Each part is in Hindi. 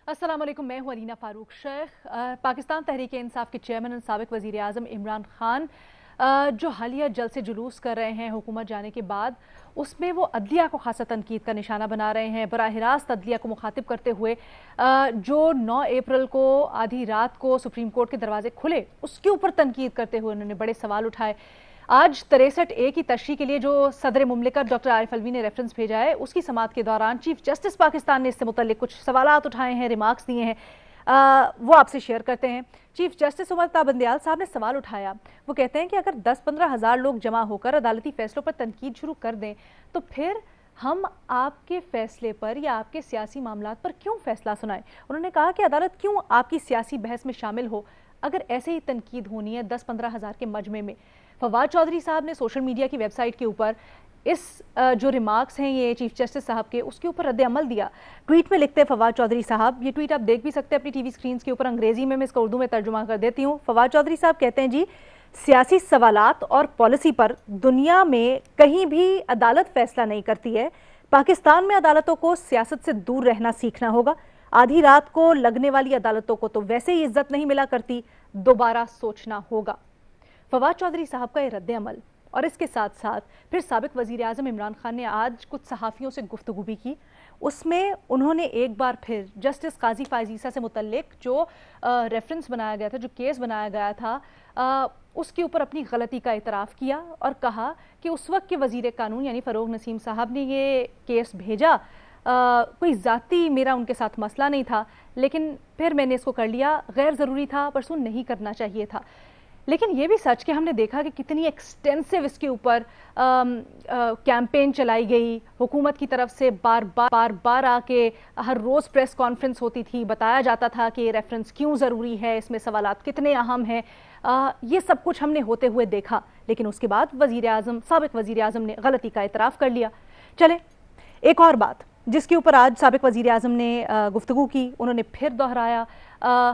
अस्सलाम वालेकुम, मैं हूं अलीना फारूक शेख। पाकिस्तान तहरीक इंसाफ के चेयरमैन और साबिक वज़ीर आज़म इमरान खान जो हालिया जलसे जुलूस कर रहे हैं हुकूमत जाने के बाद, उसमें वो अदलिया को खासा तनकीद का निशाना बना रहे हैं। बराह रास्त अदलिया को मुखातिब करते हुए जो 9 अप्रैल को आधी रात को सुप्रीम कोर्ट के दरवाजे खुले, उसके ऊपर तनकीद करते हुए उन्होंने बड़े सवाल उठाए। आज 63A की तशरीह के लिए जो सदर मुमलिकत डॉक्टर आरिफ अलवी ने रेफरेंस भेजा है, उसकी समाअत के दौरान चीफ जस्टिस पाकिस्तान ने इससे मुतल्लिक कुछ सवालात उठाए हैं, रिमार्क्स दिए हैं। वो आपसे शेयर करते हैं। चीफ जस्टिस उमर ता बंदयाल साहब ने सवाल उठाया। वो कहते हैं कि अगर 10-15 हज़ार लोग जमा होकर अदालती फैसलों पर तनकीद शुरू कर दें, तो फिर हम आपके फैसले पर या आपके सियासी मामलात पर क्यों फैसला सुनाएं। उन्होंने कहा कि अदालत क्यों आपकी सियासी बहस में शामिल हो अगर ऐसे ही तनकीद होनी है 10-15 हज़ार के मजमे में। फवाद चौधरी साहब ने सोशल मीडिया की वेबसाइट के ऊपर इस जो रिमार्क्स हैं ये चीफ जस्टिस साहब के, उसके ऊपर रद्द अमल दिया। ट्वीट में लिखते हैं फवाद चौधरी साहब, ये ट्वीट आप देख भी सकते हैं अपनी टीवी स्क्रीन के ऊपर, अंग्रेजी में मैं इसको उर्दू में तर्जुमा कर देती हूँ। फवाद चौधरी साहब कहते हैं जी, सियासी सवालात और पॉलिसी पर दुनिया में कहीं भी अदालत फैसला नहीं करती है। पाकिस्तान में अदालतों को सियासत से दूर रहना सीखना होगा। आधी रात को लगने वाली अदालतों को तो वैसे ही इज्जत नहीं मिला करती, दोबारा सोचना होगा। फवाद चौधरी साहब का ये रद्द अमल, और इसके साथ साथ फिर साबिक वज़ीर आज़म इमरान खान ने आज कुछ सहाफ़ियों से गुफ्तगू भी की। उसमें उन्होंने एक बार फिर जस्टिस काजी फायजीसा से मुतल्लिक जो रेफरेंस बनाया गया था, जो केस बनाया गया था, उसके ऊपर अपनी गलती का इतराफ़ किया और कहा कि उस वक्त के वज़ीर कानून यानी फ़रोग नसीम साहब ने ये केस भेजा, कोई ज़ाती मेरा उनके साथ मसला नहीं था, लेकिन फिर मैंने इसको कर लिया, गैर ज़रूरी था, परसों नहीं करना चाहिए था। लेकिन ये भी सच कि हमने देखा कि कितनी एक्सटेंसिव इसके ऊपर कैंपेन चलाई गई हुकूमत की तरफ से। बार बार आके हर रोज़ प्रेस कॉन्फ्रेंस होती थी, बताया जाता था कि रेफरेंस क्यों ज़रूरी है, इसमें सवालात कितने अहम हैं। ये सब कुछ हमने होते हुए देखा, लेकिन उसके बाद साबिक वज़ीर आज़म ने गलती का इतराफ़ कर लिया। चले एक और बात जिसके ऊपर आज साबिक वज़ीर आज़म ने गुफ्तगू की, उन्होंने फिर दोहराया।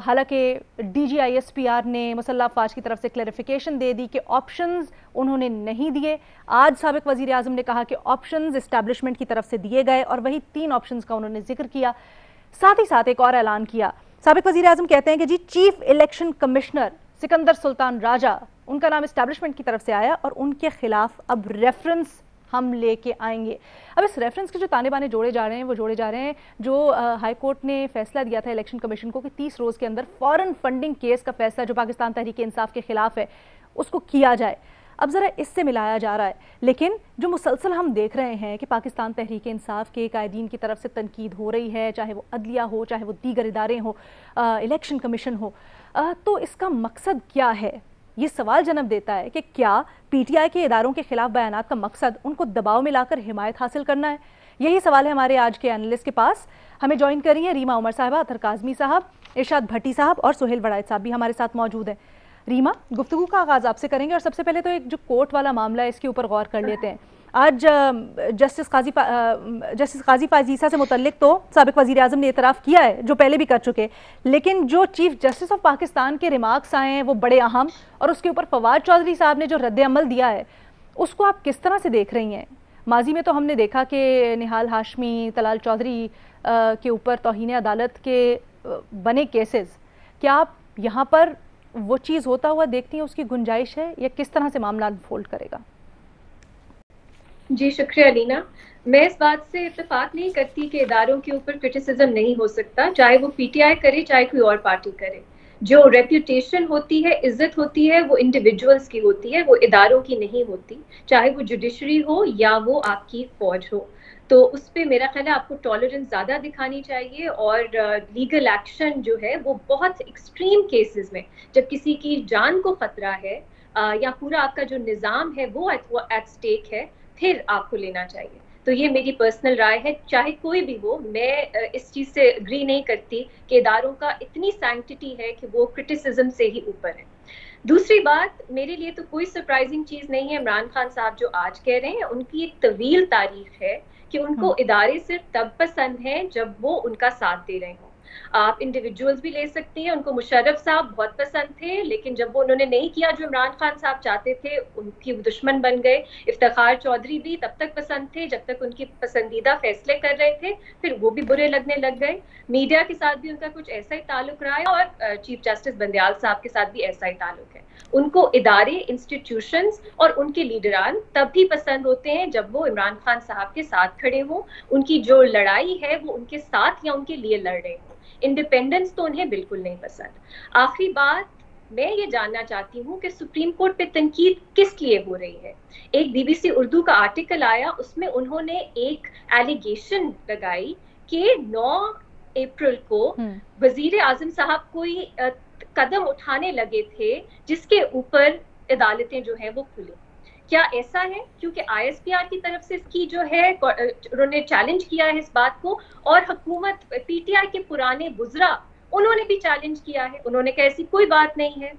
हालांकि DGISPR ने मुसल्लह अफवाज की तरफ से क्लैरिफिकेशन दे दी कि ऑप्शंस उन्होंने नहीं दिए। आज साबिक वज़ीर आज़म ने कहा कि ऑप्शंस इस्टेब्लिशमेंट की तरफ से दिए गए, और वही 3 ऑप्शंस का उन्होंने जिक्र किया। साथ ही साथ एक और ऐलान किया। साबिक वज़ीर आज़म कहते हैं कि जी, chief election commissioner Sikandar Sultan Raja, उनका नाम इस्टेब्लिशमेंट की तरफ से आया और उनके खिलाफ अब रेफरेंस हम लेके आएंगे। अब इस रेफरेंस के जो ताने बाने जोड़े जा रहे हैं, वो जोड़े जा रहे हैं जो हाई कोर्ट ने फैसला दिया था इलेक्शन कमीशन को कि 30 रोज़ के अंदर फॉरेन फंडिंग केस का फैसला जो पाकिस्तान तहरीक इंसाफ के खिलाफ है, उसको किया जाए। अब ज़रा इससे मिलाया जा रहा है, लेकिन जो मुसलसल हम देख रहे हैं कि पाकिस्तान तहरीक इंसाफ के कायदीन की तरफ से तनकीद हो रही है, चाहे वो अदलिया हो, चाहे वो दीगर इदारे हो, इलेक्शन कमीशन हो, तो इसका मकसद क्या है? ये सवाल जन्म देता है कि क्या PTI के इदारों के खिलाफ बयानात का मकसद उनको दबाव में लाकर हिमायत हासिल करना है? यही सवाल है हमारे आज के एनालिस्ट के पास। हमें ज्वाइन करी है रीमा उमर साहबा, अतर काजमी साहब, इरशाद भट्टी साहब और सुहेल वड़ायत साहब भी हमारे साथ मौजूद हैं। रीमा, गुफ्तगू का आगाज़ आपसे करेंगे और सबसे पहले तो एक जो कोर्ट वाला मामला है इसके ऊपर गौर कर लेते हैं। आज जस्टिस काजी फायजीसा से मुतल्लिक तो साबिक वज़ीर आज़म ने इतराफ़ किया है, जो पहले भी कर चुके, लेकिन जो चीफ जस्टिस ऑफ पाकिस्तान के रिमार्क्स आए हैं वो बड़े अहम, और उसके ऊपर फवाद चौधरी साहब ने जो रद्द अमल दिया है, उसको आप किस तरह से देख रही हैं? माजी में तो हमने देखा कि निहाल हाशमी, तलाल चौधरी के ऊपर तौहीन अदालत के बने केसेस, क्या आप यहाँ पर वो चीज़ होता हुआ देखती हैं, उसकी गुंजाइश है, या किस तरह से मामला अनफोल्ड करेगा? जी शुक्रिया अलीना। मैं इस बात से इत्तेफाक नहीं करती कि इदारों के ऊपर क्रिटिसिज्म नहीं हो सकता, चाहे वो PTI करे चाहे कोई और पार्टी करे। जो रेप्यूटेशन होती है, इज्जत होती है, वो इंडिविजुअल्स की होती है, वो इदारों की नहीं होती, चाहे वो जुडिशरी हो या वो आपकी फौज हो। तो उस पर मेरा ख्याल है आपको टॉलरेंस ज़्यादा दिखानी चाहिए, और लीगल एक्शन जो है वो बहुत एक्सट्रीम केसेस में, जब किसी की जान को खतरा है या पूरा आपका जो निज़ाम है वो एट स्टेक है, फिर आपको लेना चाहिए। तो ये मेरी पर्सनल राय है, चाहे कोई भी हो। मैं इस चीज़ से एग्री नहीं करती कि इदारों का इतनी सैंक्टिटी है कि वो क्रिटिसिज्म से ही ऊपर है। दूसरी बात, मेरे लिए तो कोई सरप्राइजिंग चीज़ नहीं है इमरान खान साहब जो आज कह रहे हैं। उनकी एक तवील तारीख है कि उनको इदारे सिर्फ तब पसंद हैं जब वो उनका साथ दे रहे हों। आप इंडिविजुअल्स भी ले सकती हैं। उनको मुशर्रफ साहब बहुत पसंद थे, लेकिन जब वो उन्होंने नहीं किया जो इमरान खान साहब चाहते थे, उनकी दुश्मन बन गए। इफ्तिखार चौधरी भी तब तक पसंद थे जब तक उनकी पसंदीदा फैसले कर रहे थे, फिर वो भी बुरे लगने लग गए। मीडिया के साथ भी उनका कुछ ऐसा ही ताल्लुक रहा है, और चीफ जस्टिस बंदयाल साहब के साथ भी ऐसा ही ताल्लुक है। उनको इदारे, इंस्टीट्यूशंस और उनके लीडरान तब भी पसंद होते हैं जब वो इमरान खान साहब के साथ खड़े हों, उनकी जो लड़ाई है वो उनके साथ या उनके लिए लड़ रहे हों। इंडिपेंडेंस तो उन्हें बिल्कुल नहीं पसंद। आखिरी बात मैं ये जानना चाहती हूँ कि सुप्रीम कोर्ट पे तनकीद किस लिए हो रही है। एक बीबीसी उर्दू का आर्टिकल आया, उसमें उन्होंने एक एलिगेशन लगाई कि 9 अप्रैल को वजीर आजम साहब कोई कदम उठाने लगे थे जिसके ऊपर अदालतें जो है वो खुली। क्या ऐसा है? क्योंकि ISPR की तरफ से इसकी जो है उन्होंने चैलेंज किया है इस बात को, और हुकूमत PTI के पुराने बुजरा उन्होंने भी चैलेंज किया है, उन्होंने कहा ऐसी कोई बात नहीं है।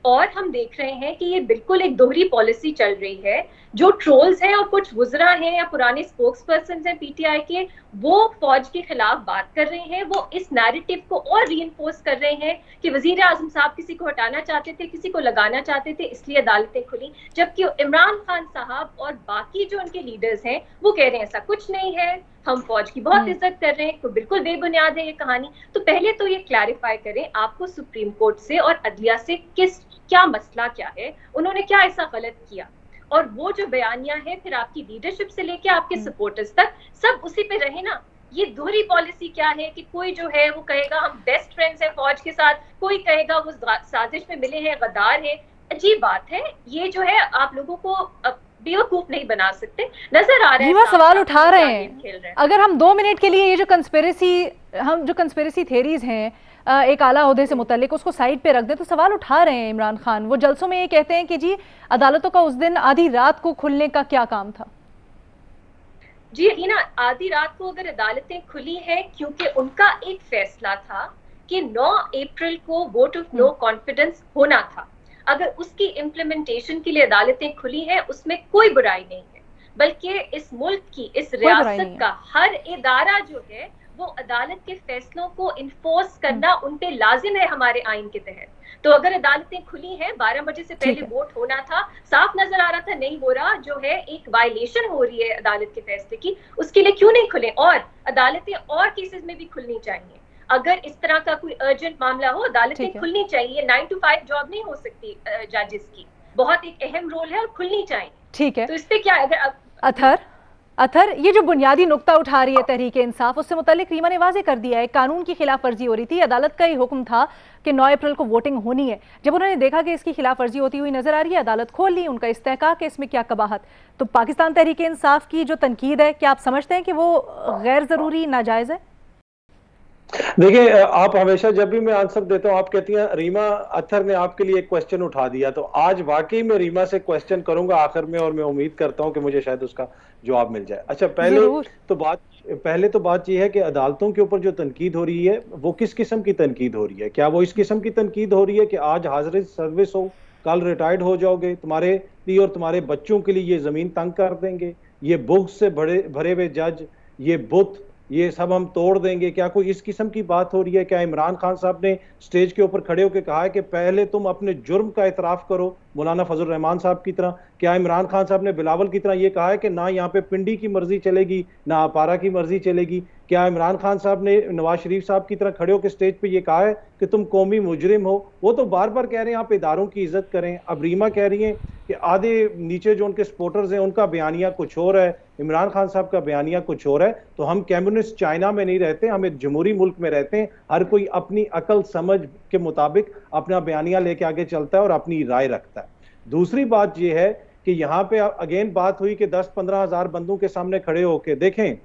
और हम देख रहे हैं कि ये बिल्कुल एक दोहरी पॉलिसी चल रही है। जो ट्रोल्स हैं और कुछ वुज़रा हैं या पुराने स्पोक्स पर्सन हैं PTI के, वो फौज के खिलाफ बात कर रहे हैं, वो इस नैरेटिव को और रीइंफोर्स कर रहे हैं कि वजीर आजम साहब किसी को हटाना चाहते थे, किसी को लगाना चाहते थे, इसलिए अदालतें खुली। जबकि इमरान खान साहब और बाकी जो उनके लीडर्स हैं वो कह रहे हैं ऐसा कुछ नहीं है, हम फौज की बहुत इज्जत कर रहे हैं, तो बिल्कुल बेबुनियाद है ये कहानी। तो पहले तो ये क्लैरिफाई करें, आपको सुप्रीम कोर्ट से और अदलिया से क्या मसला क्या है, उन्होंने क्या ऐसा गलत किया? और वो जो बयानियां है फिर आपकी लीडरशिप से लेके आपके सपोर्टर्स तक सब उसी पे रहे ना। ये दोहरी पॉलिसी क्या है कि कोई जो है वो कहेगा हम बेस्ट फ्रेंड्स हैं फौज के साथ, कोई कहेगा वो साजिश में मिले हैं, गद्दार है। अजीब बात है ये जो है, आप लोगों को बेवकूफ नहीं बना सकते। नजर आ रहा है सवाल उठा रहे हैं। अगर हम 2 मिनट के लिए ये जो कंस्पिरेसी थेरीज हैं एक आला ओहदे से मुतल्लिक उसको साइड पे रख दे, तो सवाल उठा रहे हैं इमरान खान। वो जलसों में ये कहते हैं कि जी अदालतों का उस दिन आधी रात को खुलने का क्या काम था? जी हीना, आधी रात को अगर अदालतें खुली हैं क्योंकि उनका एक फैसला था कि 9 अप्रैल को वोट ऑफ नो कॉन्फिडेंस होना था। अगर उसकी इम्प्लीमेंटेशन के लिए अदालतें खुली हैं उसमें कोई बुराई नहीं है, बल्कि इस मुल्क की, इस रियासत का हर इदारा जो है वो अदालत के फैसलों को इन्फोर्स करना उन पे लाजिम है हमारे आइन के तहत। तो अगर अदालतें खुली हैं, 12 बजे से पहले वोट होना था, साफ नजर आ रहा था नहीं हो रहा, जो है एक वायलेशन हो रही है अदालत के फैसले की, उसके लिए क्यों नहीं खुले? और अदालतें और केसेस में भी खुलनी चाहिए। अगर इस तरह का कोई अर्जेंट मामला हो, अदालतें खुलनी चाहिए। 9 to 5 जॉब नहीं हो सकती जजेस की, बहुत एक अहम रोल है और खुलनी चाहिए। ठीक है, तो इस पे क्या है? अगर अथर ये जो बुनियादी नुक्ता उठा रही है तहरीक इंसाफ, उससे मुतालिक रीमा ने वाजे कर दिया है कानून की खिलाफ वर्जी हो रही थी। अदालत का ही हुक्म था कि 9 अप्रैल को वोटिंग होनी है। जब उन्होंने देखा कि इसकी खिलाफ वर्जी होती हुई नजर आ रही है, अदालत खोल ली। उनका इस्तेहकाक है, इसमें क्या कबाहत? तो पाकिस्तान तहरीक इंसाफ की जो तनकीद है, क्या आप समझते हैं कि वो गैर जरूरी नाजायज है? देखिए, आप हमेशा जब भी मैं आंसर देता हूं आप कहती हैं रीमा अत्थर ने आपके लिए एक क्वेश्चन उठा दिया, तो आज वाकई में रीमा से क्वेश्चन करूंगा आखिर में, और मैं उम्मीद करता हूं कि मुझे शायद उसका जवाब मिल जाए। अच्छा, पहले तो बात यह है कि अदालतों के ऊपर जो तनकीद हो रही है वो किस किस्म की तनकीद हो रही है? क्या वो इस किस्म की तनकीद हो रही है कि आज हाजिर सर्विस हो, कल रिटायर्ड हो जाओगे, तुम्हारे लिए और तुम्हारे बच्चों के लिए ये जमीन तंग कर देंगे, ये बुग्स से भरे हुए जज, ये बुत, ये सब हम तोड़ देंगे? क्या कोई इस किस्म की बात हो रही है? क्या इमरान खान साहब ने स्टेज के ऊपर खड़े होकर कहा है कि पहले तुम अपने जुर्म का इतराफ करो, मौलाना फजल रहमान साहब की तरह? क्या इमरान खान साहब ने बिलावल की तरह ये कहा है कि ना यहाँ पे पिंडी की मर्जी चलेगी ना अपारा की मर्जी चलेगी? क्या इमरान खान साहब ने नवाज शरीफ साहब की तरह खड़े होकर स्टेज पे ये कहा है कि तुम कौमी मुजरिम हो? वो तो बार बार कह रहे हैं आप इदारों की इज्जत करें। अब रीमा कह रही हैं कि आधे नीचे जो उनके सपोर्टर्स हैं उनका बयानिया कुछ और है, इमरान खान साहब का बयानिया कुछ और है। तो हम कम्युनिस्ट चाइना में नहीं रहते, हम एक जमहूरी मुल्क में रहते हैं। हर कोई अपनी अकल समझ के मुताबिक अपना बयानिया लेके आगे चलता है और अपनी राय रखता है। दूसरी बात यह है कि यहाँ पे अगेन बात हुई कि 10-15 हज़ार बंदों के सामने खड़े होके देखें,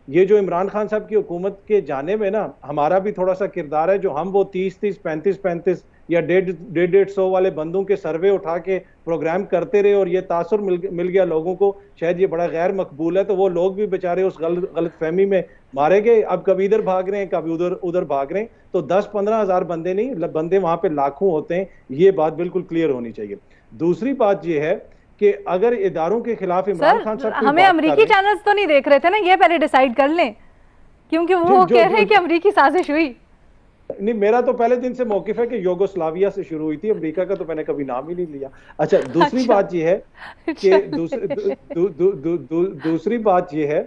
ये जो इमरान खान साहब की हुकूमत के जाने में ना हमारा भी थोड़ा सा किरदार है, जो हम वो 30-30, 35-35 या 150 वाले बंदों के सर्वे उठा के प्रोग्राम करते रहे और ये तासुर मिल गया लोगों को, शायद ये बड़ा गैर मकबूल है, तो वो लोग भी बेचारे उस गलत फहमी में मारे गए। अब कभी इधर भाग रहे हैं, कभी उधर भाग रहे हैं। तो 10-15 हज़ार बंदे नहीं, बंदे वहां पे लाखों होते हैं, ये बात बिल्कुल क्लियर होनी चाहिए। दूसरी बात यह है कि अगर इदारों के खिलाफ इमरान खान साहब, हमें अमेरिकी चैनल्स तो नहीं देख रहे थे ना, ये पहले डिसाइड कर लें, क्योंकि वो कह रहे हैं कि अमेरिकी साजिश हुई। नहीं, मेरा तो पहले दिन से मौकिफ है कि योगोस्लाविया से शुरू हुई थी, अमेरिका का तो मैंने कभी नाम ही नहीं लिया। अच्छा, दूसरी बात ये है कि दूसरी बात ये है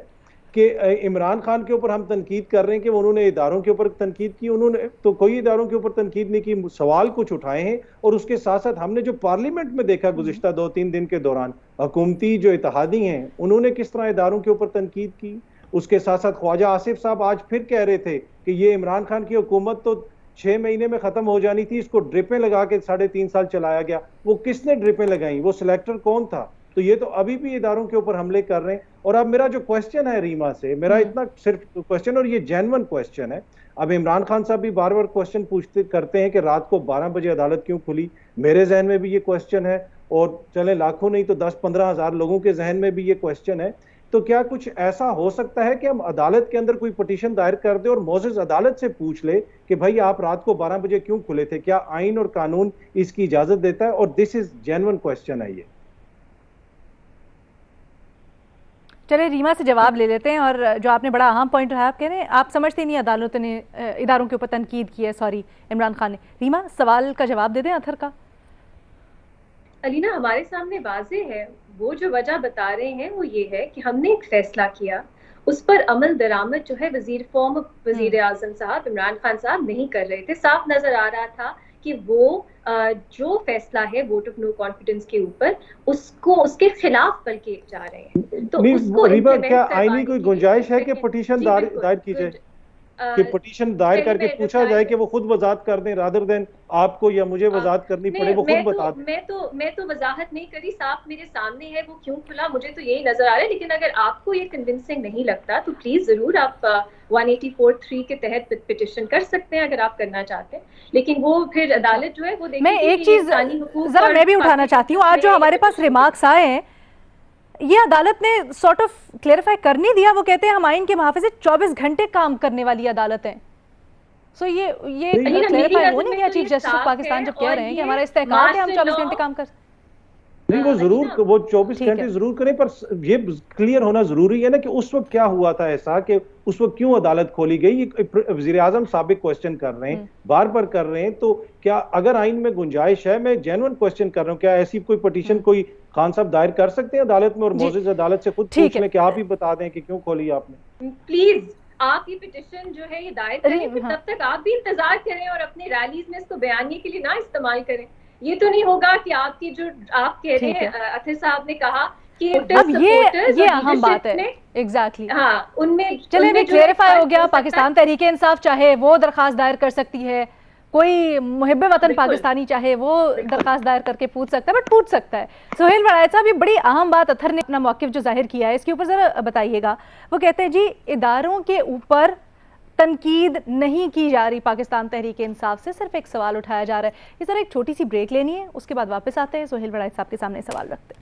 कि इमरान खान के ऊपर हम तनकीद कर रहे हैं कि उन्होंने इदारों के ऊपर तनकीद की, उन्होंने तो कोई इदारों के ऊपर तनकीद नहीं की, सवाल कुछ उठाए हैं। और उसके साथ साथ हमने जो पार्लियामेंट में देखा गुज़िश्ता 2-3 दिन के दौरान, हुकूमती जो इत्तेहादी हैं उन्होंने किस तरह इदारों के ऊपर तनकीद की। उसके साथ साथ ख्वाजा आसिफ साहब आज फिर कह रहे थे कि ये इमरान खान की हुकूमत तो 6 महीने में खत्म हो जानी थी, इसको ड्रिपें लगा के 3.5 साल चलाया गया। वो किसने ड्रिपें लगाई, वो सिलेक्टर कौन था? तो ये तो अभी भी इदारों के ऊपर हमले कर रहे हैं। और अब मेरा जो क्वेश्चन है रीमा से, मेरा इतना सिर्फ क्वेश्चन, और ये जेन्युइन क्वेश्चन है। अब इमरान खान साहब भी बार बार क्वेश्चन पूछते करते हैं कि रात को 12 बजे अदालत क्यों खुली। मेरे जहन में भी ये क्वेश्चन है, और चले लाखों नहीं तो 10-15 हज़ार लोगों के जहन में भी ये क्वेश्चन है। तो क्या कुछ ऐसा हो सकता है कि हम अदालत के अंदर कोई पिटीशन दायर कर दे और मोज़ेज़ अदालत से पूछ ले कि भाई आप रात को 12 बजे क्यों खुले थे? क्या आइन और कानून इसकी इजाजत देता है? और दिस इज जेन्युइन क्वेश्चन है ये। चले रीमा से जवाब ले लेते हैं। और जो आपने बड़ा अहम पॉइंट रहा, आप कह रहे हैं आप समझते नहीं अदालतों ने इदारों के ऊपर तनकीद की है, सॉरी इमरान खान ने। रीमा, सवाल का जवाब दे दें अथर का। अलीना, हमारे सामने वाजे है, वो जो वजह बता रहे हैं वो ये है कि हमने एक फैसला किया, उस पर अमल दरामद जो है वजीर आजम साहब इमरान खान साहब नहीं कर रहे थे। साफ नजर आ रहा था कि वो जो फैसला है वोट ऑफ नो कॉन्फिडेंस के ऊपर, उसको उसके खिलाफ बल्कि जा रहे हैं। तो उसको क्या आईनी कोई गुंजाइश है कि पिटीशन दायर की जाए, कि पिटीशन दायर करके पूछा जाए कि वो खुद वजाहत कर दें, रादर देन आपको या मुझे वजाहत करनी पड़े, वो खुद बता दें? मैं तो वजाहत नहीं करी, साफ मेरे सामने है वो क्यों खुला, मुझे तो यही नजर आ रहा है। लेकिन अगर आपको ये कन्विंसिंग नहीं लगता तो प्लीज जरूर आप 184(3) के तहत पिटिशन कर सकते हैं, अगर आप करना चाहते हैं। लेकिन वो फिर अदालत जो है वो देखेगी। मैं एक चीज जरा मैं भी उठाना चाहती हूँ, आज जो हमारे पास रिमार्क्स आए हैं, ये अदालत ने सॉर्ट ऑफ क्लेरिफाई कर नहीं दिया। वो कहते हैं हम आइन के मुहाफ़िज़ 24 घंटे काम करने वाली अदालत है। सो ये क्लेरिफाई हो नहीं गया चीफ जस्टिस ऑफ पाकिस्तान जब कह रहे हैं कि हमारा इस्तेहकाम है, हम 24 घंटे काम कर। नहीं, वो जरूर वो 24 घंटे जरूर करें, पर ये क्लियर होना जरूरी है ना कि उस वक्त क्या हुआ था ऐसा, कि उस वक्त क्यों अदालत खोली गई। वज़ीर आज़म साबिक क्वेश्चन कर रहे हैं, बार बार कर रहे हैं। तो क्या अगर आइन में गुंजाइश है, मैं जेन्युइन क्वेश्चन कर रहा हूँ, क्या ऐसी कोई पिटीशन कोई खान साहब दायर कर सकते हैं अदालत में, और मोज़ेज़ अदालत से खुद पूछ लें कि आप ही बता दें कि क्यों खोली आपने? प्लीज आप ये पिटीशन जो है ये दायर करें, फिर तब तक आप भी इंतजार करें और अपनी रैलीज में इसको बयानी के लिए ना इस्तेमाल करें। ये तो नहीं होगा कि आपकी जो आप कह रहे हैं, अथर साहब ने कहा कि अब ये अहम बात है। एग्जैक्टली हाँ, उनमें चलिए क्लेरिफाई हो गया। पाकिस्तान तहरीक इंसाफ चाहे वो दरखास्त दायर कर सकती है, कोई मुहिब्बे वतन पाकिस्तानी चाहे वो दरखास्त दायर करके पूछ सकता है, बट पूछ सकता है। सुहेल वड़ायत साहब, ये बड़ी अहम बात अथर ने अपना मौक़िफ़ जो जाहिर किया है, इसके ऊपर ज़रा बताइएगा। वो कहते हैं जी इदारों के ऊपर तनकीद नहीं की जा रही पाकिस्तान तहरीक इंसाफ से, सिर्फ एक सवाल उठाया जा रहा है। इस तरह एक छोटी सी ब्रेक लेनी है, उसके बाद वापस आते हैं, सुहेल वड़ायत साहब के सामने सवाल रखते हैं।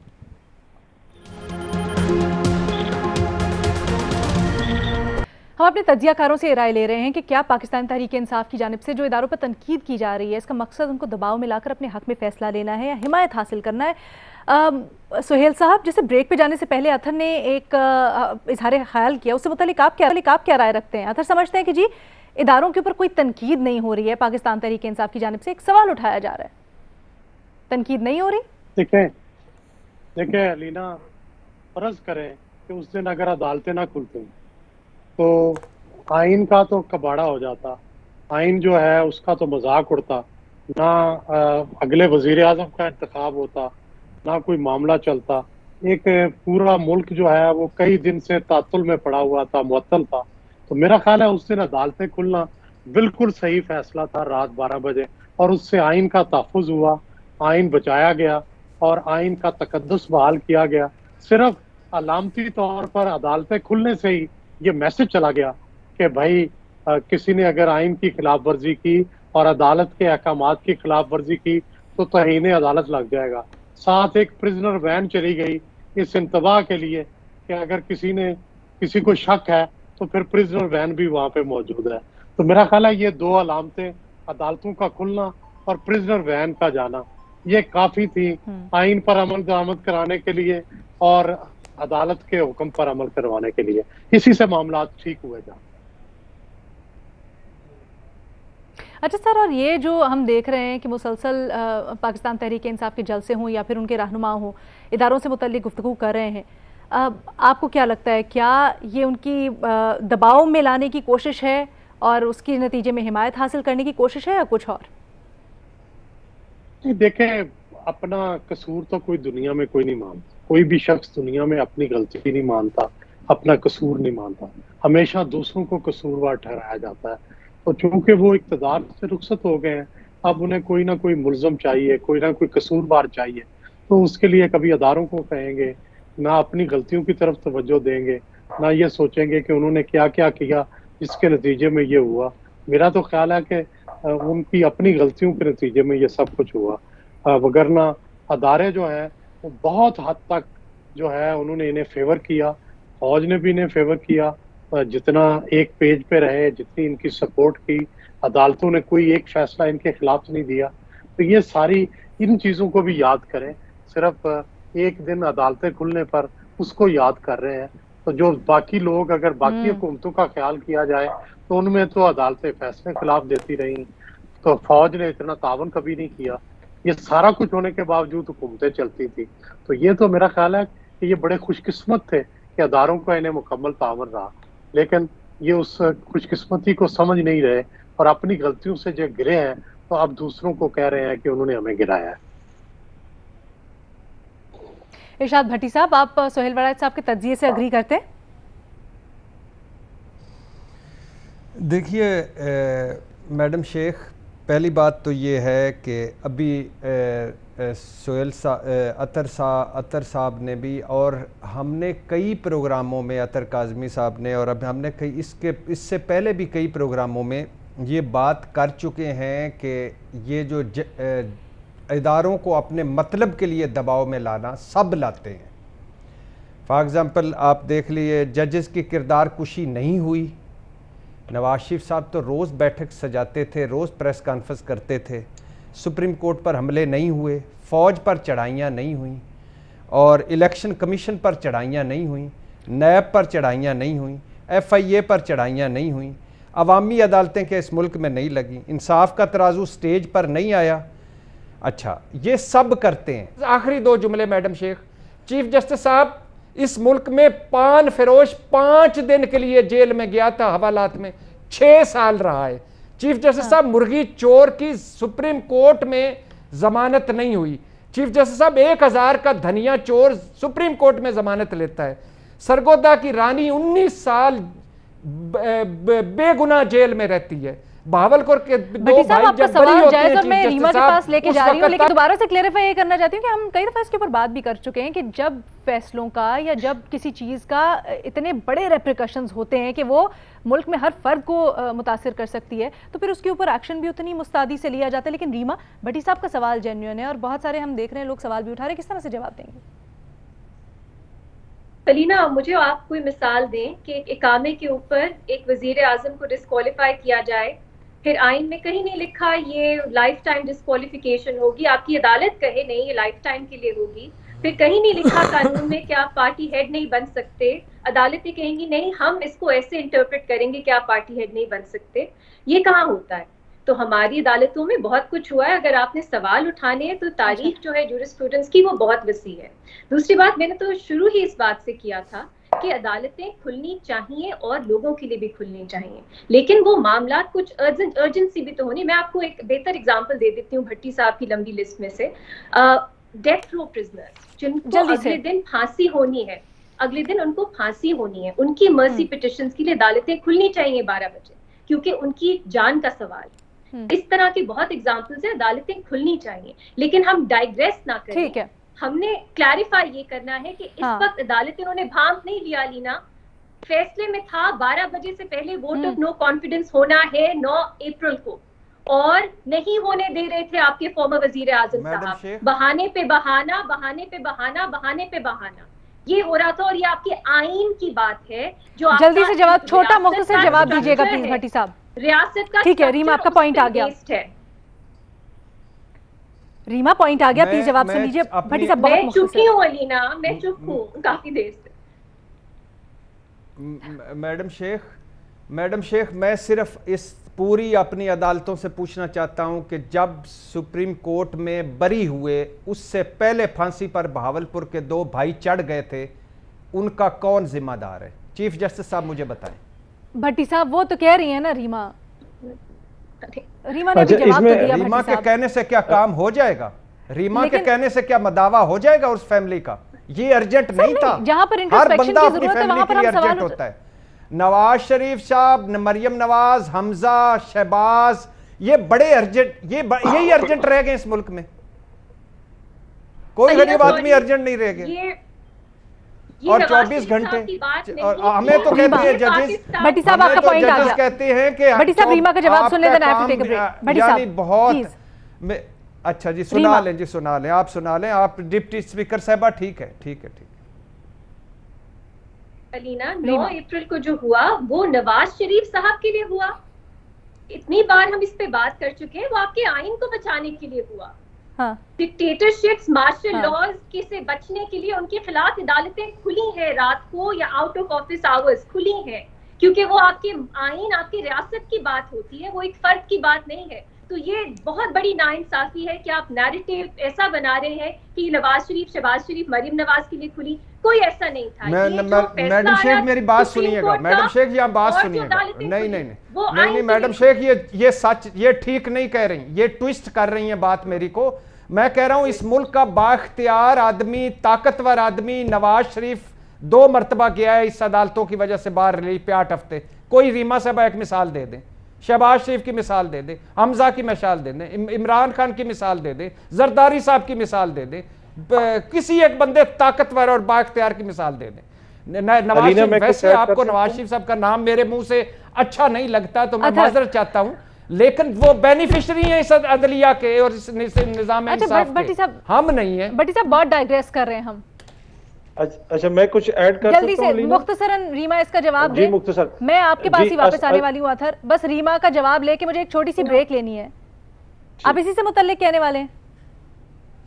हम अपने तज्जियाकारों से राय ले रहे हैं कि क्या पाकिस्तान तहरीक इंसाफ की जानिब से जो इदारों पर तनकीद की जा रही है, इसका मकसद उनको दबाव में लाकर अपने हक में फैसला लेना है या हिमायत हासिल करना है। सुहेल साहब, जैसे ब्रेक पे जाने से पहले अथर ने एक इजहार ख्याल किया, उससे मुतालिक आप क्या राय रखते हैं? अथर समझते हैं कि जी इदारों के ऊपर कोई तनकीद नहीं हो रही है, पाकिस्तान तहरीक इंसाफ की जानिब से एक सवाल उठाया जा रहा है, तनकीद नहीं हो रही? देखें अलीना, फर्ज करें कि उस दिन अगर अदालतें ना खुलती तो आइन का तो कबाड़ा हो जाता, आइन जो है उसका तो मजाक उड़ता, ना अगले वजीर आजम का इंतखाब होता, ना कोई मामला चलता। एक पूरा मुल्क जो है वो कई दिन से तातुल में पड़ा हुआ था, मुअत्तल था। तो मेरा ख्याल है उस दिन अदालतें खुलना बिल्कुल सही फैसला था, रात 12 बजे, और उससे आइन का तहफ़्फ़ुज़ हुआ, आइन बचाया गया और आइन का तकद्दुस बहाल किया गया। सिर्फ अलामती तौर पर अदालतें खुलने से ही ये मैसेज चला गया कि भाई किसी ने अगर आइन की खिलाफ वर्जी की और अदालत के अहकामात की खिलाफ वर्जी की तो तहीने अदालत लग जाएगा। साथ एक प्रिजनर वैन चली गई इस इंतबाह के लिए कि अगर किसी को शक है तो फिर प्रिजनर वैन भी वहां पे मौजूद है। तो मेरा ख्याल है ये दो अलामतें, अदालतों का खुलना और प्रिजनर वैन का जाना, ये काफी थी आइन पर अमल दरामद कराने के लिए और अदालत के हुक्म पर अमल करवाने के लिए। इसी से मामला ठीक हुए जा। अच्छा सर, और ये जो हम देख रहे हैं कि मुसलसल पाकिस्तान तहरीक इंसाफ के जलसे हों या फिर उनके रहनुमा हों, इदारों से मुतल्लिक गुफ्तगू कर रहे हैं, आपको क्या लगता है, क्या ये उनकी दबाव में लाने की कोशिश है और उसके नतीजे में हिमायत हासिल करने की कोशिश है या कुछ और? देखें, अपना कसूर तो कोई दुनिया में कोई नहीं मानता, कोई भी शख्स दुनिया में अपनी गलती नहीं मानता, अपना कसूर नहीं मानता, हमेशा दूसरों को कसूरवार ठहराया जाता है। तो चूंकि वो इक़्तिदार से रुखसत हो गए हैं, अब उन्हें कोई ना कोई मुल्ज़म चाहिए, कोई ना कोई कसूरवार चाहिए, तो उसके लिए कभी अदारों को कहेंगे, ना अपनी गलतियों की तरफ तवज्जो देंगे, ना ये सोचेंगे कि उन्होंने क्या क्या किया जिसके नतीजे में ये हुआ। मेरा तो ख्याल है कि उनकी अपनी गलतियों के नतीजे में ये सब कुछ हुआ, वगरना अदारे जो है वो बहुत हद तक जो है उन्होंने इन्हें फेवर किया, फौज ने भी इन्हें फेवर किया, जितना एक पेज पे रहे, जितनी इनकी सपोर्ट की, अदालतों ने कोई एक फैसला इनके खिलाफ नहीं दिया। तो ये सारी इन चीज़ों को भी याद करें, सिर्फ एक दिन अदालतें खुलने पर उसको याद कर रहे हैं। तो जो बाकी लोग, अगर बाकी हुकूमतों का ख्याल किया जाए तो उनमें तो अदालतें फैसले खिलाफ देती रही, तो फौज ने इतना तावन कभी नहीं किया। ये सारा कुछ होने के बावजूद हुकूमतें चलती थी। तो ये तो मेरा ख्याल है कि ये बड़े खुशकिस्मत थे कि अदारों का इन्हें मुकम्मल तावन रहा, लेकिन ये उस खुशकिस्मती को समझ नहीं रहे और अपनी गलतियों से जो गिरे हैं तो अब दूसरों को कह रहे हैं कि उन्होंने हमें गिराया है। इरशाद भट्टी साहब, आप सोहेल वड़ाइच साहब के तज्जिए से अग्री करते हैं? देखिए मैडम शेख, पहली बात तो ये है कि अभी सोहेल अतर साहब ने भी, और हमने कई प्रोग्रामों में, अतर काज़मी साहब ने, और अब हमने कई इससे पहले भी कई प्रोग्रामों में ये बात कर चुके हैं कि ये जो इदारों को अपने मतलब के लिए दबाव में लाना सब लाते हैं। फॉर एग्ज़ाम्पल आप देख लिए, जजेस की किरदार कुशी नहीं हुई। नवाज शरीफ साहब तो रोज़ बैठक सजाते थे, रोज़ प्रेस कॉन्फ्रेंस करते थे। सुप्रीम कोर्ट पर हमले नहीं हुए, फ़ौज पर चढ़ाइयाँ नहीं हुई, और इलेक्शन कमीशन पर चढ़ाइयाँ नहीं हुई, नैब पर चढ़ाइयाँ नहीं हुई, FIA पर चढ़ाइयाँ नहीं हुई, अवामी अदालतें के इस मुल्क में नहीं लगी, इंसाफ का तराजू स्टेज पर नहीं आया। अच्छा, ये सब करते हैं। आखिरी 2 जुमले मैडम शेख, चीफ जस्टिस साहब इस मुल्क में पान फरोश 5 दिन के लिए जेल में गया था, हवालात में 6 साल रहा है। चीफ जस्टिस साहब, मुर्गी चोर की सुप्रीम कोर्ट में जमानत नहीं हुई। चीफ जस्टिस साहब, 1000 का धनिया चोर सुप्रीम कोर्ट में जमानत लेता है। सरगोदा की रानी 19 साल बेगुनाह जेल में रहती है। भावलपुर के 2 भाई आपका जब बरी सवाल होते जायज हैं और मैं चीफ रीमा जस्टिस के पास साहब, लेके जा रही हूँ, लेकिन दोबारा से क्लेरिफाई ये करना चाहती हूँ कि हम कई दफा इसके ऊपर बात भी कर चुके हैं कि जब फैसलों का या जब किसी चीज़ का इतने बड़े रेप्रिकॉशंस होते हैं कि वो मुल्क में हर फर्द को मुतासिर कर सकती है, तो फिर उसके ऊपर एक्शन भी उतनी मुस्तैदी से लिया जाता है। लेकिन रीमा, भट्टी साहब का सवाल जेन्युइन है और बहुत सारे हम देख रहे हैं लोग सवाल भी उठा रहे हैं, किस तरह से जवाब देंगे? सलीना, मुझे आप कोई मिसाल दें कि एक इकामे के ऊपर एक वजीर आजम को डिस्क्वालीफाई किया जाए, फिर आइन में कहीं नहीं लिखा ये लाइफ टाइम डिस्क्वालिफिकेशन होगी, आपकी अदालत कहे नहीं ये लाइफ टाइम के लिए होगी, फिर कहीं नहीं लिखा कानून में कि आप पार्टी हेड नहीं बन सकते, अदालतें कहेंगी नहीं हम इसको ऐसे इंटरप्रेट करेंगे कि आप पार्टी हेड नहीं बन सकते। ये कहाँ होता है? तो हमारी अदालतों में बहुत कुछ हुआ है। अगर आपने सवाल उठाने हैं तो तारीख जो है जूरिस्प्रूडेंस की वो बहुत वसी है। दूसरी बात, मैंने तो शुरू ही इस बात से किया था कि अदालतें खुलनी चाहिए और लोगों के लिए भी खुलनी चाहिए, लेकिन वो मामला कुछ अर्जेंसी भी तो होनी। मैं आपको एक बेहतर एग्जांपल दे देती हूँ भट्टी साहब की लंबी लिस्ट में से। डेथ रो प्रिजनर्स जिनको अगले दिन फांसी होनी है, अगले दिन उनको फांसी होनी है, उनकी मर्सी पिटिशंस के लिए अदालतें खुलनी चाहिए 12 बजे, क्योंकि उनकी जान का सवाल। इस तरह के बहुत एग्जाम्पल्स हैं, अदालतें खुलनी चाहिए, लेकिन हम डाइग्रेस ना करें। ठीक है, हमने क्लैरिफाई ये करना है कि इस वक्त अदालत इन्होंने भांप नहीं लिया लीना, फैसले में था 12 बजे से पहले वोट ऑफ नो कॉन्फिडेंस होना है 9 अप्रैल को, और नहीं होने दे रहे थे आपके फॉर्मर वजीर आजम साहब। बहाने पे बहाना, बहाने पे बहाना, बहाने पे बहाना, ये हो रहा था। और ये आपके आइन की बात है जो जल्दी से जवाब, छोटा मुख्तसर जवाब दीजिएगा प्लीज भट्टी साहब। रियासत का ठीक है रीमा, आपका पॉइंट आ गया। रीमा पॉइंट आ गया, प्लीज जवाब सुन लीजिए भट्टी साहब। मैं चुकी हूँ अलीना, मैं चुप हूँ काफी देर से। मैडम शेख, मैं सिर्फ इस पूरी अपनी अदालतों से पूछना चाहता हूं कि जब सुप्रीम कोर्ट में बरी हुए उससे पहले फांसी पर बहावलपुर के 2 भाई चढ़ गए थे, उनका कौन जिम्मेदार है? चीफ जस्टिस साहब मुझे बताएं। भट्टी साहब वो तो कह रही है ना, रीमा ने भी जवाब तो दिया। रीमा के कहने से क्या काम हो जाएगा? रीमा के कहने से क्या मदावा हो जाएगा उस फैमिली का? ये अर्जेंट नहीं था। जहां पर हर बंदा अपनी फैमिली के लिए अर्जेंट होता है। नवाज शरीफ साहब, मरियम नवाज, हमजा, शहबाज, ये बड़े अर्जेंट, यही अर्जेंट रह गए इस मुल्क में। कोई गरीब आदमी अर्जेंट नहीं रह गए। और 24 घंटे और हमें तो कहते हैं जजेस, भट्टी साहब आपका पॉइंट आ गया। कहते हैं कि भट्टी साहब रीमा का जवाब सुन ले, then I have to take a break. Bhatti साहब बहुत अच्छा जी, सुना लें जी, सुना लें, आप सुना लें, आप डिप्टी स्पीकर साहबा। ठीक है, ठीक है, ठीक। अलीना, 9 अप्रैल को जो हुआ वो नवाज शरीफ साहब के लिए हुआ। इतनी बार हम इस पे बात कर चुके हैं, वो आपके आइन को बचाने के लिए हुआ। हाँ। डिक्टेटरशिप्स, मार्शल लॉज के से बचने के लिए उनके खिलाफ अदालतें खुली हैं, रात को या आउट ऑफ ऑफिस आवर्स खुली हैं, क्योंकि वो आपके आइन, आपकी रियासत की बात होती है, वो एक फर्द की बात नहीं है। तो ये बहुत बड़ी नाइंसाफी है कि आप नैरेटिव ऐसा बना रहे हैं कि नवाज शरीफ, शहबाज शरीफ, मरियम नवाज के लिए खुली। कोई ऐसा नहीं था। मैडम शेख मेरी बात सुनिएगा, मैडम शेख यहाँ बात सुनिएगा। नहीं मैडम शेख, ये सच, ये ठीक नहीं कह रही, ये ट्विस्ट कर रही हैं बात मेरी को। मैं कह रहा हूं इस मुल्क का बाख्तियार आदमी, ताकतवर आदमी नवाज शरीफ 2 मरतबा गया है इस अदालतों की वजह से बाहर रिलीफ पे 8 हफ्ते। कोई रीमा साहबा एक मिसाल दे दें, शहबाज शरीफ की मिसाल दे दें, हमजा की मिसाल दे दें, इमरान खान की मिसाल दे दें, जरदारी साहब की मिसाल दे दें, किसी एक बंदे ताकतवर और बाख्तियार की मिसाल दे दें। नवाज शरीफ, वैसे आपको नवाज शरीफ साहब का नाम मेरे मुंह से अच्छा नहीं लगता तो मैं माजरत चाहता हूं, लेकिन वो बेनिफिशियरी है इस अदलिया के और इस निजाम इंसाफ के, हम नहीं है। भट्टी साहब बहुत डाइग्रेस कर रहे हैं हम। अच्छा मैं कुछ ऐड कर जल्दी से मुख्तसरन रीमा इसका जवाब दे। मुख्तसर मैं आपके पास ही वापस आने वाली हूँ अथर, बस रीमा का जवाब लेके मुझे एक छोटी सी ब्रेक लेनी है। आप इसी से मुतल्लिक कहने वाले हैं?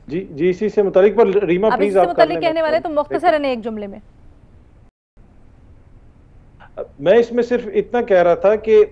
जी इसी से मुतल्लिक, पर रीमा प्लीज आप मुतल्लिक कहने वाले तो मुख्तसरन एक जुमले में। मैं इसमें सिर्फ इतना कह रहा था कि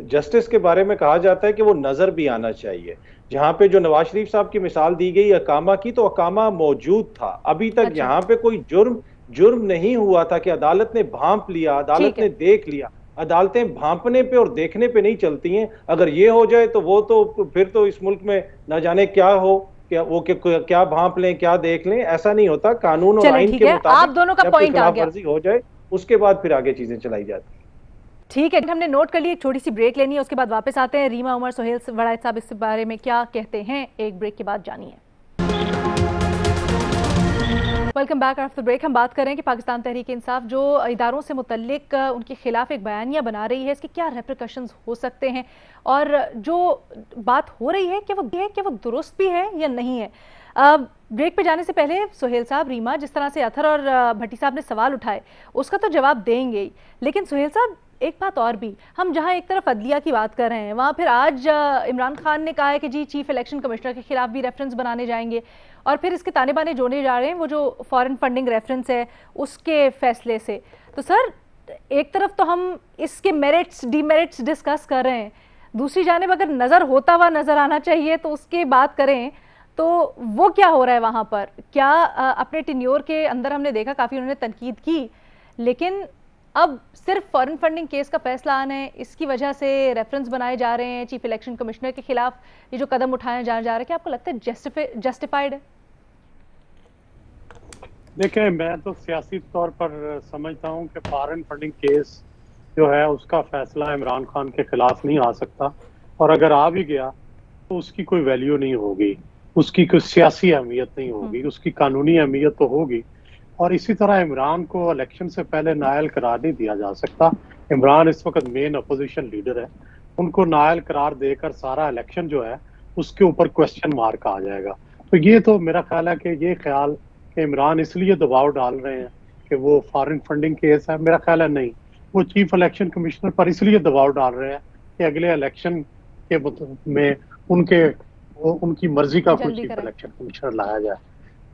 जस्टिस के बारे में कहा जाता है कि वो नजर भी आना चाहिए। जहां पे जो नवाज शरीफ साहब की मिसाल दी गई अकामा की, तो अकामा मौजूद था अभी तक। यहाँ पे कोई जुर्म नहीं हुआ था कि अदालत ने भांप लिया, अदालत ने देख लिया। अदालतें भांपने पे और देखने पे नहीं चलती हैं। अगर ये हो जाए तो वो तो फिर तो इस मुल्क में न जाने क्या हो, क्या भांप लें, क्या देख लें, ऐसा नहीं होता। कानून और आइन के मुताबिक आप दोनों का पॉइंट आ गया, हो जाए उसके बाद फिर आगे चीजें चलाई जाती। ठीक है, हमने नोट कर लिया। एक छोटी सी ब्रेक लेनी है, उसके बाद वापस आते हैं। रीमा उमर, सोहेल वड़ायत साहब इस बारे में क्या कहते हैं, एक ब्रेक के बाद जानिए। Welcome back after break. हम बात कर रहे हैं कि पाकिस्तान तहरीक इंसाफ जो इदारों से मुतल्लिक उनके खिलाफ एक बयानिया बना रही है, इसके क्या रेप्रिकॉशंस हो सकते हैं, और जो बात हो रही है कि वो दुरुस्त भी है या नहीं है। ब्रेक पे जाने से पहले सोहेल साहब, रीमा जिस तरह से अथर और भट्टी साहब ने सवाल उठाए उसका तो जवाब देंगे ही, लेकिन सोहेल साहब एक बात और भी, हम जहां एक तरफ अदलिया की बात कर रहे हैं, वहां फिर आज इमरान खान ने कहा है कि जी चीफ इलेक्शन कमिश्नर के खिलाफ भी रेफरेंस बनाने जाएंगे, और फिर इसके ताने बाने जोड़ने जा रहे हैं वो जो फॉरेन फंडिंग रेफरेंस है उसके फैसले से। तो सर एक तरफ तो हम इसके मेरिट्स डीमेरिट्स डिस्कस कर रहे हैं, दूसरी जानिब अगर नज़र होता हुआ नज़र आना चाहिए तो उसकी बात करें तो वो क्या हो रहा है वहाँ पर। क्या अपने टेन्योर के अंदर हमने देखा काफ़ी उन्होंने तनकीद की, लेकिन अब सिर्फ फॉरेन फंडिंग केस का फैसला आना है, इसकी वजह से रेफरेंस बनाए जा रहे हैं चीफ इलेक्शन कमिश्नर के खिलाफ, ये जो कदम उठाए जा रहे हैं, क्या आपको लगता है जस्टिफाइड है? देखिए, मैं तो सियासी तौर पर समझता हूं कि फॉरेन फंडिंग केस जो है उसका फैसला इमरान खान के खिलाफ नहीं आ सकता, और अगर आ भी गया तो उसकी कोई वैल्यू नहीं होगी, उसकी कोई सियासी अहमियत नहीं होगी, उसकी कानूनी अहमियत तो होगी। और इसी तरह इमरान को इलेक्शन से पहले नायल करार नहीं दिया जा सकता। इमरान इस वक्त मेन अपोजिशन लीडर है, उनको नायल करार देकर सारा इलेक्शन जो है उसके ऊपर क्वेश्चन मार्क आ जाएगा। तो ये तो मेरा ख्याल है कि ये ख्याल कि इमरान इसलिए दबाव डाल रहे हैं कि वो फॉरेन फंडिंग केस है, मेरा ख्याल है नहीं, वो चीफ इलेक्शन कमिश्नर पर इसलिए दबाव डाल रहे हैं कि अगले इलेक्शन के में उनकी मर्जी का कोई चीफ इलेक्शन कमिश्नर लाया जाए।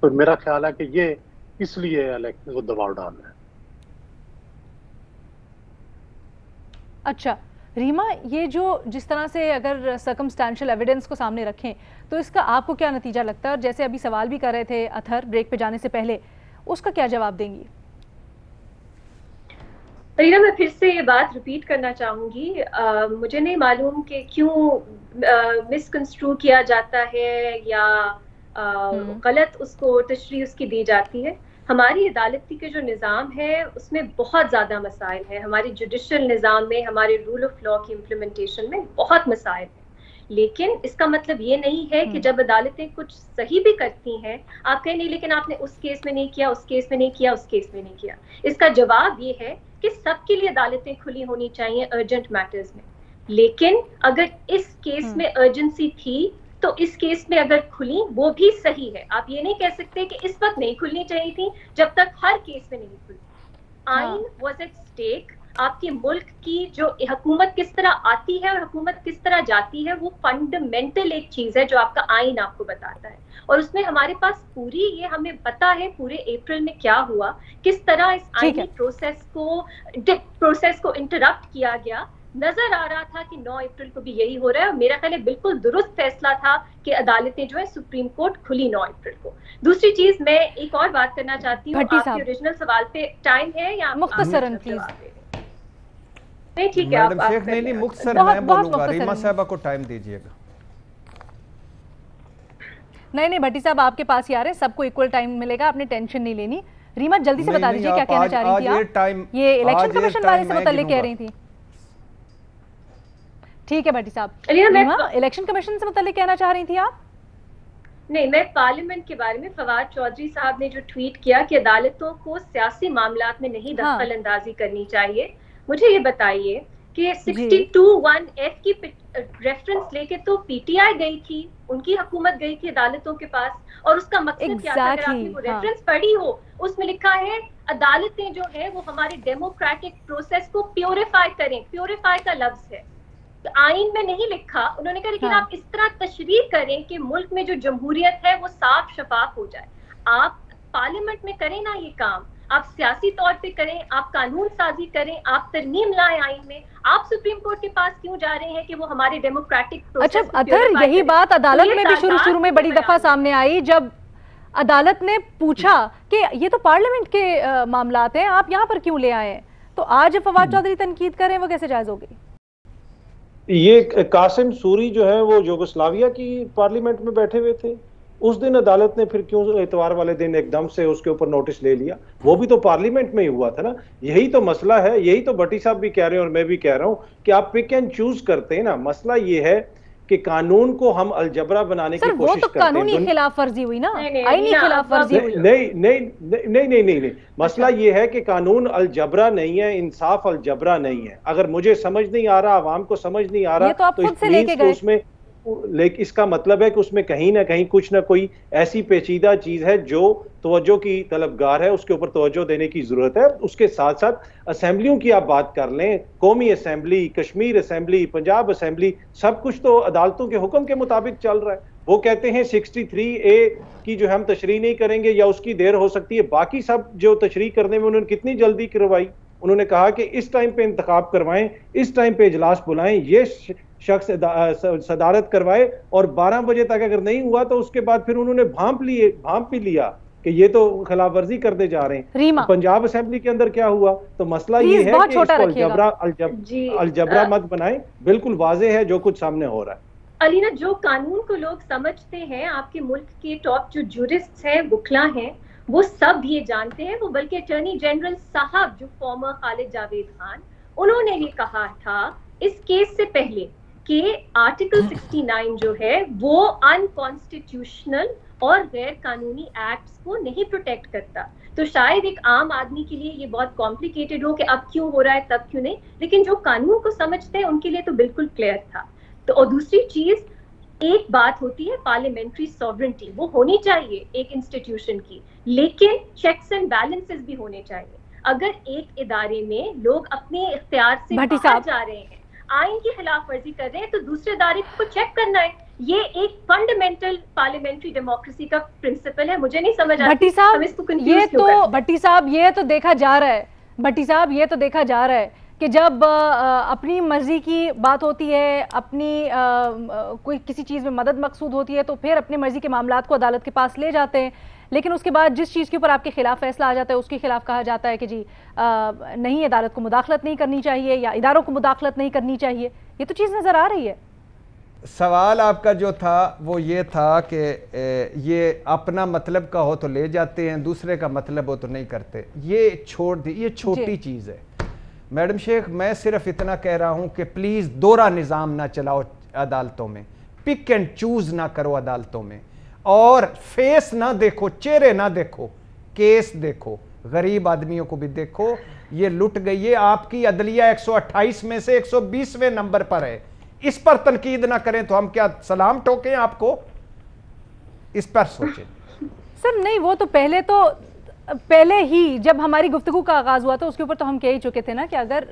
तो मेरा ख्याल है कि ये इसलिए इलेक्शन को दबाव डाल रहे हैं। अच्छा, रीमा, ये जो जिस तरह से अगर सर्कमस्टेंशियल एविडेंस को सामने रखें तो इसका आपको क्या नतीजा लगता है? और जैसे अभी सवाल भी कर रहे थे अथर ब्रेक पे जाने से पहले, उसका क्या जवाब देंगी? रीना, मैं फिर से ये बात रिपीट करना चाहूंगी। मुझे नहीं मालूम कि क्यों मिसकंस्ट्रू किया जाता है या गलत उसको तशरीह उसकी दी जाती है। हमारी अदालती के जो निज़ाम है उसमें बहुत ज़्यादा मसाइल हैं। हमारी जुडिशल निज़ाम में, हमारे रूल ऑफ लॉ की इम्प्लीमेंटेशन में बहुत मसाइल हैं। लेकिन इसका मतलब ये नहीं है कि जब अदालतें कुछ सही भी करती हैं आप कहें नहीं लेकिन आपने उस केस में नहीं किया, उस केस में नहीं किया, उस केस में नहीं किया। इसका जवाब ये है कि सबके लिए अदालतें खुली होनी चाहिए अर्जेंट मैटर्स में। लेकिन अगर इस केस में अर्जेंसी थी तो इस केस में अगर खुली वो भी सही है। आप ये नहीं कह सकते कि इस वक्त नहीं खुलनी चाहिए थी जब तक हर केस में नहीं खुली। आइन वाज एट स्टेक। आपके मुल्क की जो हुकूमत किस तरह आती है और हुकूमत किस तरह जाती है वो फंडामेंटल एक चीज है जो आपका आइन आपको बताता है। और उसमें हमारे पास पूरी ये हमें पता है पूरे अप्रैल में क्या हुआ, किस तरह इस आइनी प्रोसेस को इंटरप्ट किया गया। नजर आ रहा था कि 9 अप्रैल को भी यही हो रहा है और मेरा ख्याल है बिल्कुल दुरुस्त फैसला था कि अदालतें जो है सुप्रीम कोर्ट खुली 9 अप्रैल को। दूसरी चीज मैं एक और बात करना चाहती हूँ, आपके ओरिजिनल सवाल पे टाइम है या मुख्तसरन प्लीज? नहीं ठीक है, मैडम शेख नहीं मुख्तसर मैं बोलूंगा, रीमा साहबा को टाइम दीजिएगा। नहीं भट्टी साहब आपके पास ही आ रहे हैं, सबको इक्वल टाइम मिलेगा, आपने टेंशन नहीं लेनी। रीमा जल्दी से बता दीजिए क्या कहना चाह रही थी आप? ये इलेक्शन कमीशन वाले से मुतल्लिक कह रही थी। ठीक है भट्टी साहब, रीमा इलेक्शन कमीशन से मुतल्लिक कहना चाह रही थी आप? नहीं, मैं पार्लियामेंट के बारे में फवाद चौधरी साहब ने जो ट्वीट किया कि अदालतों को सियासी मामलात में नहीं दखल अंदाजी करनी चाहिए। मुझे ये बताइए कि 62(1)(f) की रेफरेंस लेके तो पीटीआई गई थी, उनकी हुकूमत गई थी अदालतों के पास और उसका मकसद क्या था? अगर आपने वो रेफरेंस पढ़ी हो उसमें लिखा है अदालतें जो है वो हमारे डेमोक्रेटिक प्रोसेस को प्योरीफाई करें। प्योरीफाई का लफ्ज है, आइन में नहीं लिखा। उन्होंने कहा लेकिन आप इस तरह तशरीह करें कि मुल्क में जो जमहूरियत है वो साफ शफाफ हो जाए। आप पार्लियामेंट में करें ना ये काम, आप सियासी तौर पे करें, आप कानून साजी करें, आप तरमीम लाएं आइन में। आप सुप्रीम कोर्ट के पास क्यों जा रहे हैं कि वो हमारे डेमोक्रेटिक प्रोसेस? अच्छा अथर, यही बात अदालत में भी शुरू में बड़ी दफा सामने आई जब अदालत ने पूछा कि ये तो पार्लियामेंट के मामलात हैं, आप यहाँ पर क्यों ले आए हैं? तो आज फवाद चौधरी तनकीद करें वो कैसे जायज होगी? ये कासिम सूरी जो है वो यूगोस्लाविया की पार्लियामेंट में बैठे हुए थे, उस दिन अदालत ने फिर क्यों इतवार वाले दिन एकदम से उसके ऊपर नोटिस ले लिया? वो भी तो पार्लियामेंट में ही हुआ था ना। यही तो मसला है, यही तो भट्टी साहब भी कह रहे हैं और मैं भी कह रहा हूं कि आप पिक एंड चूज करते हैं ना। मसला ये है कि कानून को हम अलजबरा बनाने की कोशिश करते हैं। कानूनी खिलाफ वर्जी हुई ना, आईनी खिलाफ वर्जी हुई। नहीं, मसला ये है कि कानून अलजबरा नहीं है, इंसाफ अलजबरा नहीं है। अगर मुझे समझ नहीं आ रहा, आवाम को समझ नहीं आ रहा, तो उसमें लेकिन इसका मतलब है कि उसमें कहीं ना कहीं कुछ ना कोई ऐसी पेचीदा चीज है जो तवज्जो की तलबगार है, उसके ऊपर तवज्जो देने की जरूरत है। उसके साथ साथ असेंबलियों की आप बात कर लें, कौमी assembly, Kashmir assembly, Punjab assembly, सब कुछ तो अदालतों के हुक्म के मुताबिक चल रहा है। वो कहते हैं 63A की जो हम तशरीह नहीं करेंगे या उसकी देर हो सकती है। बाकी सब जो तशरीह करने में उन्होंने कितनी जल्दी करवाई। उन्होंने कहा कि इस टाइम पे इंतखाब करवाएं, इस टाइम पे इजलास बुलाएं, ये शख्स सदारत करवाए और 12 बजे तक अगर नहीं हुआ तो उसके बाद फिर उन्होंने भांप भी लिया कि ये तो खिलाफ वर्जी करते जा रहे हैं। तो पंजाब असेंबली के अंदर क्या हुआ? तो मसला ये है कि इसको अलजबरा मत बनाएं। बिल्कुल वाजे है जो कुछ सामने हो रहा है। अलीना, जो कानून को लोग समझते हैं, आपके मुल्क के टॉप जो जूरिस्ट हैं, बुकला हैं, वो सब ये जानते हैं। वो बल्कि अटॉर्नी जनरल साहब जो फॉर्मर खालिद जावेद खान, उन्होंने ये कहा था इस केस से पहले कि आर्टिकल 69 जो है वो अनकॉन्स्टिट्यूशनल और गैर कानूनी एक्ट्स को नहीं प्रोटेक्ट करता। तो शायद एक आम आदमी के लिए ये बहुत कॉम्प्लिकेटेड हो कि अब क्यों हो रहा है तब क्यों नहीं, लेकिन जो कानून को समझते हैं उनके लिए तो बिल्कुल क्लियर था। तो और दूसरी चीज, एक बात होती है पार्लियामेंट्री सॉवरेंटी, वो होनी चाहिए एक इंस्टीट्यूशन की, लेकिन चेक्स एंड बैलेंसेस भी होने चाहिए। अगर एक इदारे में लोग अपने इख्तियार से बाहर जा रहे हैं, आइन की खिलाफ वर्जी कर रहे हैं, तो दूसरे इदारे को चेक करना है। ये एक फंडामेंटल पार्लियामेंट्री डेमोक्रेसी का प्रिंसिपल है। मुझे नहीं समझ आता हम इसको कंफ्यूज क्यों करते हैं। भट्टी साहब ये तो देखा जा रहा है, भट्टी साहब ये तो देखा जा रहा है कि जब अपनी मर्जी की बात होती है, अपनी कोई किसी चीज़ में मदद मकसूद होती है, तो फिर अपनी मर्जी के मामलात को अदालत के पास ले जाते हैं, लेकिन उसके बाद जिस चीज़ के ऊपर आपके खिलाफ फैसला आ जाता है उसके खिलाफ कहा जाता है कि जी नहीं, अदालत को मुदाखलत नहीं करनी चाहिए या इदारों को मुदाखलत नहीं करनी चाहिए। ये तो चीज़ नज़र आ रही है। सवाल आपका जो था वो ये था कि ये अपना मतलब का हो तो ले जाते हैं, दूसरे का मतलब हो तो नहीं करते। ये छोड़ दी, ये छोटी चीज़ है मैडम शेख। मैं सिर्फ इतना कह रहा हूं कि प्लीज़ दोहरा निज़ाम ना चलाओ अदालतों में, पिक एंड चूज़ ना करो अदालतों में, और फेस ना देखो, चेहरे ना देखो, केस देखो, गरीब आदमियों को भी देखो। ये लुट गई है, आपकी अदलिया 128 में से 120वें नंबर पर है। इस पर तनकीद ना करें तो हम क्या सलाम ठोकें आपको? इस पर सोचें। सर नहीं, वो तो पहले ही जब हमारी गुफ्तगू का आगाज़ हुआ था उसके ऊपर तो हम कह ही चुके थे ना कि अगर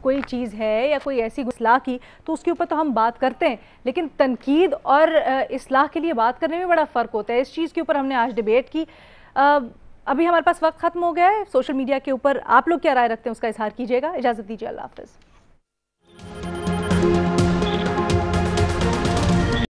कोई चीज़ है या कोई ऐसी इस्लाह की तो उसके ऊपर तो हम बात करते हैं, लेकिन तनकीद और इस्लाह के लिए बात करने में बड़ा फ़र्क होता है। इस चीज़ के ऊपर हमने आज डिबेट की। अभी हमारे पास वक्त ख़त्म हो गया है। सोशल मीडिया के ऊपर आप लोग क्या राय रखते हैं उसका इजहार कीजिएगा। इजाज़त दीजिए, अल्लाह हाफ़िज़।